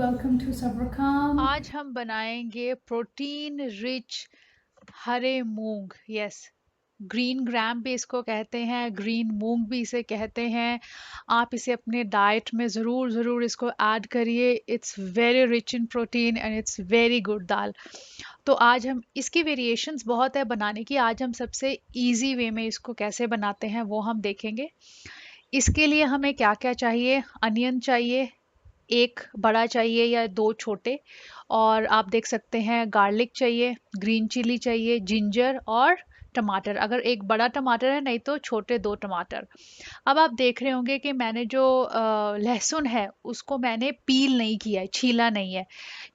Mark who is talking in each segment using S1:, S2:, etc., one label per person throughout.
S1: welcome to Sabarkam.
S2: आज हम बनाएंगे प्रोटीन रिच हरे मूंग। यस, ग्रीन ग्राम भी इसको कहते हैं, ग्रीन मूंग भी इसे कहते हैं। आप इसे अपने डाइट में ज़रूर ज़रूर इसको ऐड करिए। It's very rich in protein and it's very good dal. तो आज हम इसकी वेरिएशंस बहुत है बनाने की। आज हम सबसे इजी वे में इसको कैसे बनाते हैं वो हम देखेंगे। इसके लिए हमें क्या क्या चाहिए। अनियन चाहिए, एक बड़ा चाहिए या दो छोटे। और आप देख सकते हैं गार्लिक चाहिए, ग्रीन चिली चाहिए, जिंजर और टमाटर। अगर एक बड़ा टमाटर है, नहीं तो छोटे दो टमाटर। अब आप देख रहे होंगे कि मैंने जो लहसुन है उसको मैंने पील नहीं किया है, छीला नहीं है।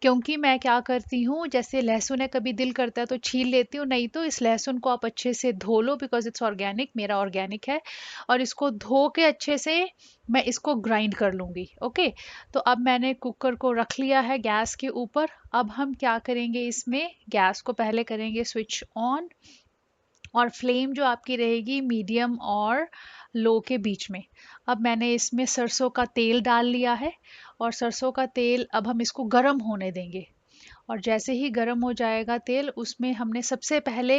S2: क्योंकि मैं क्या करती हूँ, जैसे लहसुन है कभी दिल करता है तो छील लेती हूँ, नहीं तो इस लहसुन को आप अच्छे से धो लो, बिकॉज इट्स ऑर्गेनिक, मेरा ऑर्गेनिक है। और इसको धो के अच्छे से मैं इसको ग्राइंड कर लूँगी। ओके, तो अब मैंने कुकर को रख लिया है गैस के ऊपर। अब हम क्या करेंगे, इसमें गैस को पहले करेंगे स्विच ऑन, और फ्लेम जो आपकी रहेगी मीडियम और लो के बीच में। अब मैंने इसमें सरसों का तेल डाल लिया है, और सरसों का तेल अब हम इसको गरम होने देंगे। और जैसे ही गर्म हो जाएगा तेल, उसमें हमने सबसे पहले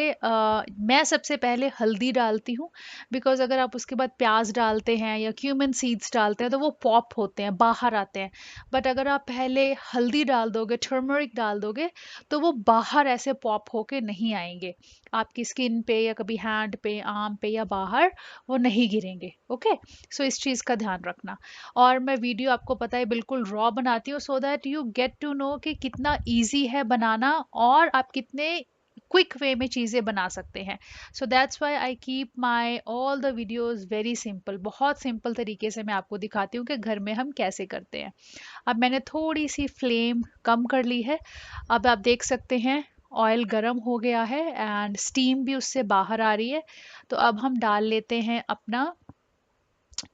S2: मैं सबसे पहले हल्दी डालती हूँ। बिकॉज अगर आप उसके बाद प्याज डालते हैं या क्यूमिन सीड्स डालते हैं तो वो पॉप होते हैं, बाहर आते हैं। बट अगर आप पहले हल्दी डाल दोगे, टर्मरिक डाल दोगे, तो वो बाहर ऐसे पॉप होके नहीं आएंगे। आपकी स्किन पे या कभी हैंड पे, आर्म पे या बाहर वो नहीं गिरेंगे। ओके, सो इस चीज़ का ध्यान रखना। और मैं वीडियो आपको पता है बिल्कुल रॉ बनाती हूँ, so that you get to know कि कितना इजी है बनाना और आप कितने क्विक वे में चीज़ें बना सकते हैं। So that's why I keep my all the videos very simple. बहुत सिंपल तरीके से मैं आपको दिखाती हूँ कि घर में हम कैसे करते हैं। अब मैंने थोड़ी सी फ्लेम कम कर ली है। अब आप देख सकते हैं ऑयल गर्म हो गया है एंड स्टीम भी उससे बाहर आ रही है। तो अब हम डाल लेते हैं अपना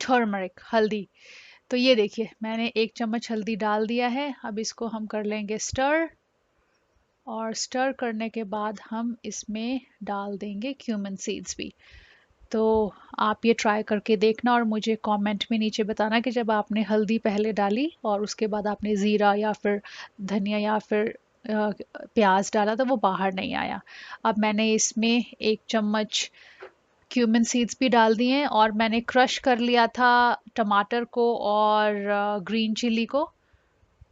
S2: टर्मरिक, हल्दी। तो ये देखिए मैंने एक चम्मच हल्दी डाल दिया है। अब इसको हम कर लेंगे स्टर, और स्टर करने के बाद हम इसमें डाल देंगे क्यूमिन सीड्स भी। तो आप ये ट्राई करके देखना और मुझे कमेंट में नीचे बताना कि जब आपने हल्दी पहले डाली और उसके बाद आपने ज़ीरा या फिर धनिया या फिर प्याज डाला तो वो बाहर नहीं आया। अब मैंने इसमें एक चम्मच क्यूमिन सीड्स भी डाल दिए हैं, और मैंने क्रश कर लिया था टमाटर को और ग्रीन चिली को,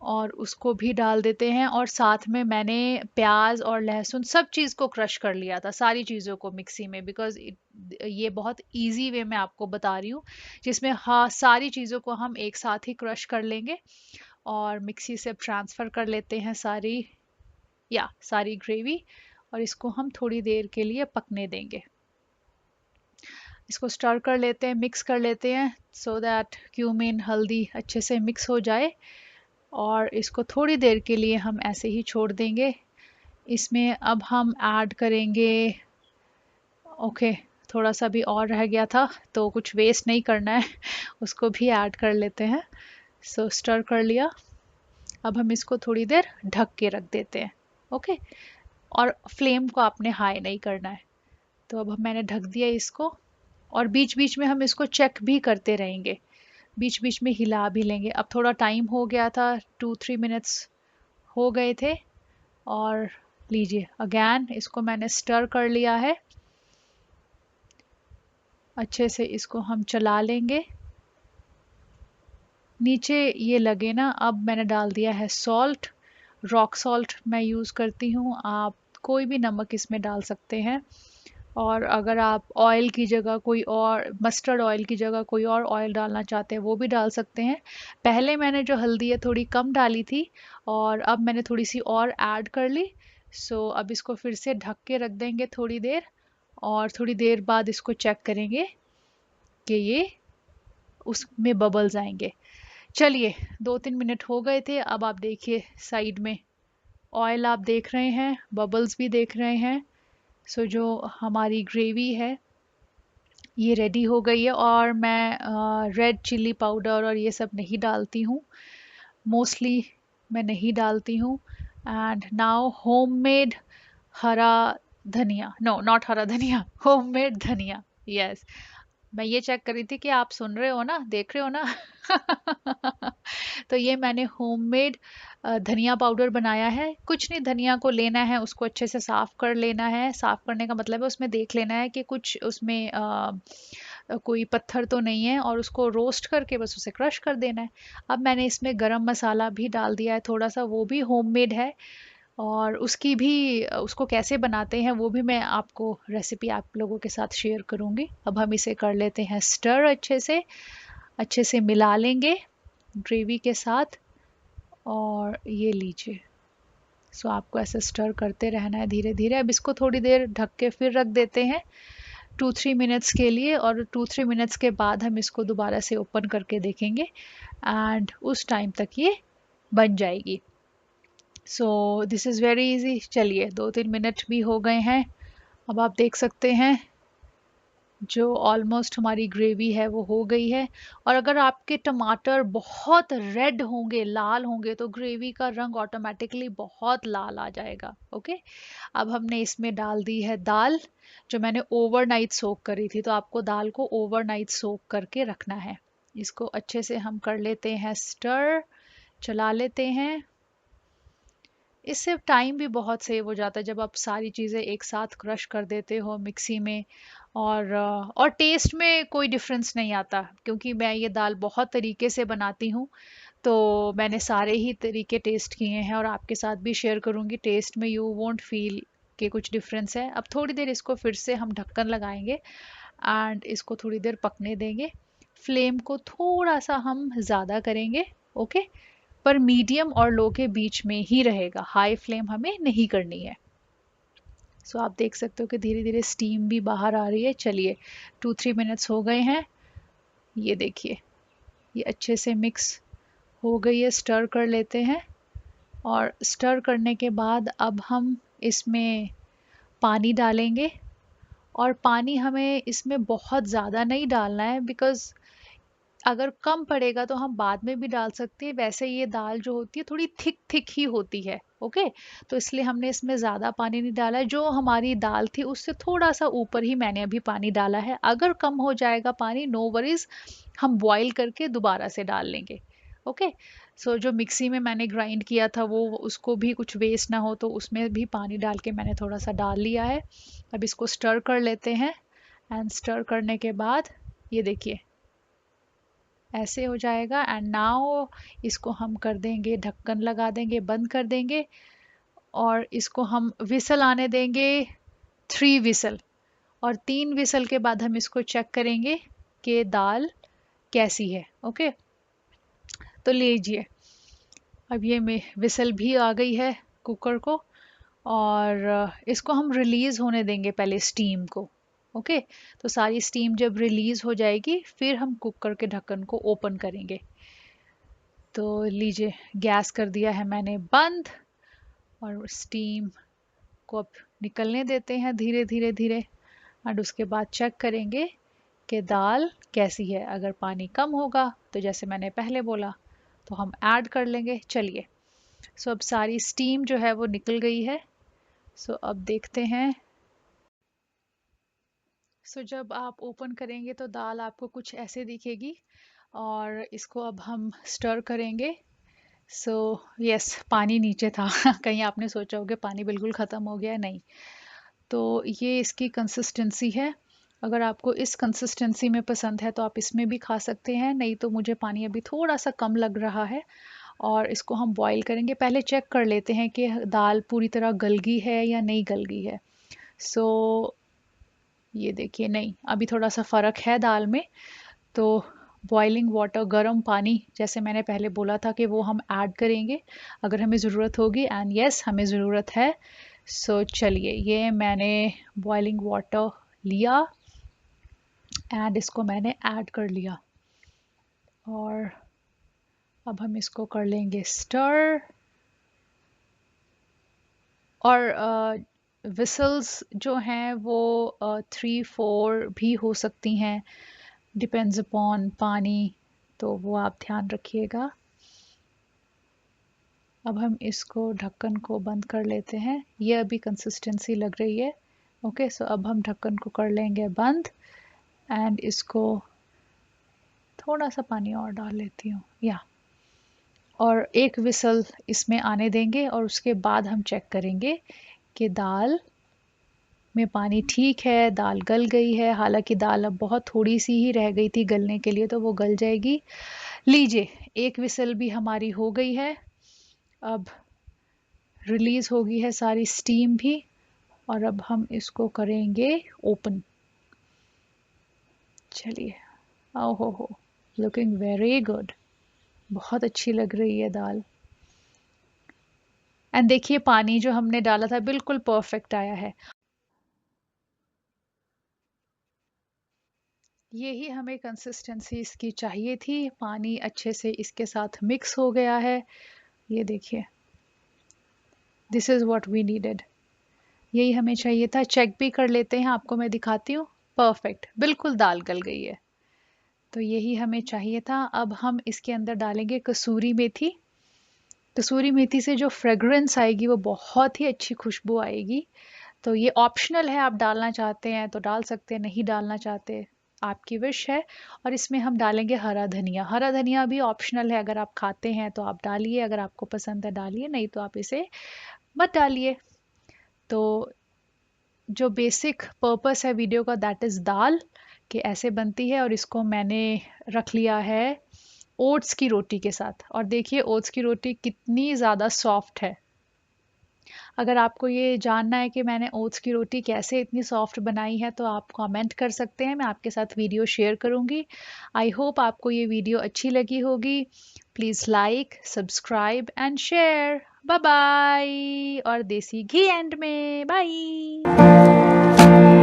S2: और उसको भी डाल देते हैं। और साथ में मैंने प्याज और लहसुन सब चीज़ को क्रश कर लिया था, सारी चीज़ों को मिक्सी में। बिकॉज ये बहुत इजी वे में आपको बता रही हूँ, जिसमें हाँ सारी चीज़ों को हम एक साथ ही क्रश कर लेंगे और मिक्सी से ट्रांसफ़र कर लेते हैं सारी, या सारी ग्रेवी। और इसको हम थोड़ी देर के लिए पकने देंगे। इसको स्टर कर लेते हैं, मिक्स कर लेते हैं, सो दैट क्यूमिन हल्दी अच्छे से मिक्स हो जाए। और इसको थोड़ी देर के लिए हम ऐसे ही छोड़ देंगे। इसमें अब हम ऐड करेंगे, ओके, थोड़ा सा भी और रह गया था तो कुछ वेस्ट नहीं करना है उसको भी ऐड कर लेते हैं। सो स्टर कर लिया। अब हम इसको थोड़ी देर ढक के रख देते हैं। ओके, और फ्लेम को आपने हाई नहीं करना है। तो अब मैंने ढक दिया इसको, और बीच बीच में हम इसको चेक भी करते रहेंगे, बीच बीच में हिला भी लेंगे। अब थोड़ा टाइम हो गया था, 2-3 मिनट्स हो गए थे। और लीजिए अगेन इसको मैंने स्टर कर लिया है अच्छे से। इसको हम चला लेंगे नीचे ये लगे ना। अब मैंने डाल दिया है सॉल्ट, रॉक सॉल्ट मैं यूज़ करती हूँ, आप कोई भी नमक इसमें डाल सकते हैं। और अगर आप ऑयल की जगह कोई और, मस्टर्ड ऑयल की जगह कोई और ऑयल डालना चाहते हैं वो भी डाल सकते हैं। पहले मैंने जो हल्दी है थोड़ी कम डाली थी, और अब मैंने थोड़ी सी और ऐड कर ली। सो अब इसको फिर से ढक के रख देंगे थोड़ी देर, और थोड़ी देर बाद इसको चेक करेंगे कि ये उसमें बबल्स आएंगे। चलिए 2-3 मिनट हो गए थे। अब आप देखिए साइड में ऑयल आप देख रहे हैं, बबल्स भी देख रहे हैं। सो जो हमारी ग्रेवी है ये रेडी हो गई है। और मैं रेड चिल्ली पाउडर और ये सब नहीं डालती हूँ, मोस्टली मैं नहीं डालती हूँ। एंड नाउ होममेड हरा धनिया, नो नॉट हरा धनिया, होममेड धनिया, यस, मैं ये चेक कर रही थी कि आप सुन रहे हो ना, देख रहे हो ना। तो ये मैंने होममेड धनिया पाउडर बनाया है। कुछ नहीं, धनिया को लेना है, उसको अच्छे से साफ कर लेना है। साफ करने का मतलब है उसमें देख लेना है कि कुछ उसमें कोई पत्थर तो नहीं है, और उसको रोस्ट करके बस उसे क्रश कर देना है। अब मैंने इसमें गरम मसाला भी डाल दिया है थोड़ा सा, वो भी होममेड है। और उसकी भी उसको कैसे बनाते हैं वो भी मैं आपको रेसिपी आप लोगों के साथ शेयर करूंगी। अब हम इसे कर लेते हैं स्टर, अच्छे से मिला लेंगे ग्रेवी के साथ। और ये लीजिए। सो आपको ऐसे स्टर करते रहना है धीरे धीरे। अब इसको थोड़ी देर ढक के फिर रख देते हैं 2-3 मिनट्स के लिए, और 2-3 मिनट्स के बाद हम इसको दोबारा से ओपन करके देखेंगे, एंड उस टाइम तक ये बन जाएगी। So this is very easy. चलिए 2-3 मिनट भी हो गए हैं। अब आप देख सकते हैं जो ऑलमोस्ट हमारी ग्रेवी है वो हो गई है। और अगर आपके टमाटर बहुत रेड होंगे, लाल होंगे, तो ग्रेवी का रंग ऑटोमेटिकली बहुत लाल आ जाएगा। ओके। अब हमने इसमें डाल दी है दाल, जो मैंने ओवरनाइट सोक करी थी। तो आपको दाल को ओवरनाइट सोक करके रखना है। इसको अच्छे से हम कर लेते हैं स्टर, चला लेते हैं। इससे टाइम भी बहुत सेव हो जाता है जब आप सारी चीज़ें एक साथ क्रश कर देते हो मिक्सी में। और टेस्ट में कोई डिफरेंस नहीं आता, क्योंकि मैं ये दाल बहुत तरीके से बनाती हूँ। तो मैंने सारे ही तरीके टेस्ट किए हैं, और आपके साथ भी शेयर करूँगी। टेस्ट में यू वोंट फील कि कुछ डिफरेंस है। अब थोड़ी देर इसको फिर से हम ढक्कन लगाएंगे, एंड इसको थोड़ी देर पकने देंगे। फ्लेम को थोड़ा सा हम ज़्यादा करेंगे। ओके। पर मीडियम और लो के बीच में ही रहेगा, हाई फ्लेम हमें नहीं करनी है। सो आप देख सकते हो कि धीरे धीरे स्टीम भी बाहर आ रही है। चलिए 2-3 मिनट्स हो गए हैं। ये देखिए, ये अच्छे से मिक्स हो गई है। स्टर कर लेते हैं, और स्टर करने के बाद अब हम इसमें पानी डालेंगे। और पानी हमें इसमें बहुत ज़्यादा नहीं डालना है, बिकॉज़ अगर कम पड़ेगा तो हम बाद में भी डाल सकते हैं। वैसे ये दाल जो होती है थोड़ी थिक थिक ही होती है। ओके। तो इसलिए हमने इसमें ज़्यादा पानी नहीं डाला है। जो हमारी दाल थी उससे थोड़ा सा ऊपर ही मैंने अभी पानी डाला है। अगर कम हो जाएगा पानी, नो वरीज, हम बॉईल करके दोबारा से डाल लेंगे। ओके। सो जो मिक्सी में मैंने ग्राइंड किया था वो, उसको भी कुछ वेस्ट ना हो, तो उसमें भी पानी डाल के मैंने थोड़ा सा डाल लिया है। अब इसको स्टर कर लेते हैं, एंड स्टर करने के बाद ये देखिए ऐसे हो जाएगा। एंड नाउ इसको हम कर देंगे, ढक्कन लगा देंगे, बंद कर देंगे। और इसको हम विसल आने देंगे, 3 विसल। और 3 विसल के बाद हम इसको चेक करेंगे कि दाल कैसी है। ओके। तो लीजिए, अब ये में विसल भी आ गई है कुकर को। और इसको हम रिलीज़ होने देंगे पहले स्टीम को। ओके। तो सारी स्टीम जब रिलीज़ हो जाएगी, फिर हम कुकर के ढक्कन को ओपन करेंगे। तो लीजिए, गैस कर दिया है मैंने बंद, और स्टीम को अब निकलने देते हैं धीरे धीरे धीरे। एंड उसके बाद चेक करेंगे कि दाल कैसी है। अगर पानी कम होगा तो जैसे मैंने पहले बोला, तो हम ऐड कर लेंगे। चलिए। सो अब सारी स्टीम जो है वो निकल गई है। सो अब देखते हैं। सो जब आप ओपन करेंगे तो दाल आपको कुछ ऐसे दिखेगी। और इसको अब हम स्टर करेंगे। सो यस, पानी नीचे था। कहीं आपने सोचा होगा पानी बिल्कुल ख़त्म हो गया है, नहीं। तो ये इसकी कंसिस्टेंसी है। अगर आपको इस कंसिस्टेंसी में पसंद है तो आप इसमें भी खा सकते हैं, नहीं तो मुझे पानी अभी थोड़ा सा कम लग रहा है। और इसको हम बॉईल करेंगे। पहले चेक कर लेते हैं कि दाल पूरी तरह गल गई है या नहीं गल गई है। सो ये देखिए, नहीं, अभी थोड़ा सा फ़र्क है दाल में। तो बॉइलिंग वाटर, गर्म पानी, जैसे मैंने पहले बोला था कि वो हम ऐड करेंगे अगर हमें ज़रूरत होगी। एंड यस, हमें ज़रूरत है। सो चलिए, ये मैंने बॉइलिंग वाटर लिया, एंड इसको मैंने ऐड कर लिया। और अब हम इसको कर लेंगे स्टर। और विसल्स जो हैं वो 3-4 भी हो सकती हैं, डिपेंड्स अपॉन पानी। तो वो आप ध्यान रखिएगा। अब हम इसको, ढक्कन को बंद कर लेते हैं। ये अभी कंसिस्टेंसी लग रही है। ओके। सो अब हम ढक्कन को कर लेंगे बंद। एंड इसको थोड़ा सा पानी और डाल लेती हूँ या, और एक विसल इसमें आने देंगे और उसके बाद हम चेक करेंगे कि दाल में पानी ठीक है, दाल गल गई है। हालांकि दाल अब बहुत थोड़ी सी ही रह गई थी गलने के लिए, तो वो गल जाएगी। लीजिए, एक विसल भी हमारी हो गई है। अब रिलीज़ हो गई है सारी स्टीम भी, और अब हम इसको करेंगे ओपन। चलिए, ओ हो, लुकिंग वेरी गुड, बहुत अच्छी लग रही है दाल। एंड देखिए, पानी जो हमने डाला था बिल्कुल परफेक्ट आया है। यही हमें कंसिस्टेंसी इसकी चाहिए थी। पानी अच्छे से इसके साथ मिक्स हो गया है, ये देखिए, this is what we needed. यही हमें चाहिए था। चेक भी कर लेते हैं, आपको मैं दिखाती हूँ। परफेक्ट, बिल्कुल दाल गल गई है। तो यही हमें चाहिए था। अब हम इसके अंदर डालेंगे कसूरी मेथी। कसूरी मेथी से जो फ्रेगरेंस आएगी वो बहुत ही अच्छी खुशबू आएगी। तो ये ऑप्शनल है, आप डालना चाहते हैं तो डाल सकते हैं, नहीं डालना चाहते आपकी विश है। और इसमें हम डालेंगे हरा धनिया। हरा धनिया भी ऑप्शनल है, अगर आप खाते हैं तो आप डालिए, अगर आपको पसंद है डालिए, नहीं तो आप इसे मत डालिए। तो जो बेसिक पर्पस है वीडियो का, दैट इज़ दाल, कि ऐसे बनती है। और इसको मैंने रख लिया है ओट्स की रोटी के साथ। और देखिए ओट्स की रोटी कितनी ज़्यादा सॉफ्ट है। अगर आपको ये जानना है कि मैंने ओट्स की रोटी कैसे इतनी सॉफ्ट बनाई है, तो आप कमेंट कर सकते हैं, मैं आपके साथ वीडियो शेयर करूँगी। आई होप आपको ये वीडियो अच्छी लगी होगी। Please like, subscribe and share. Bye bye. और देसी घी एंड में बाय।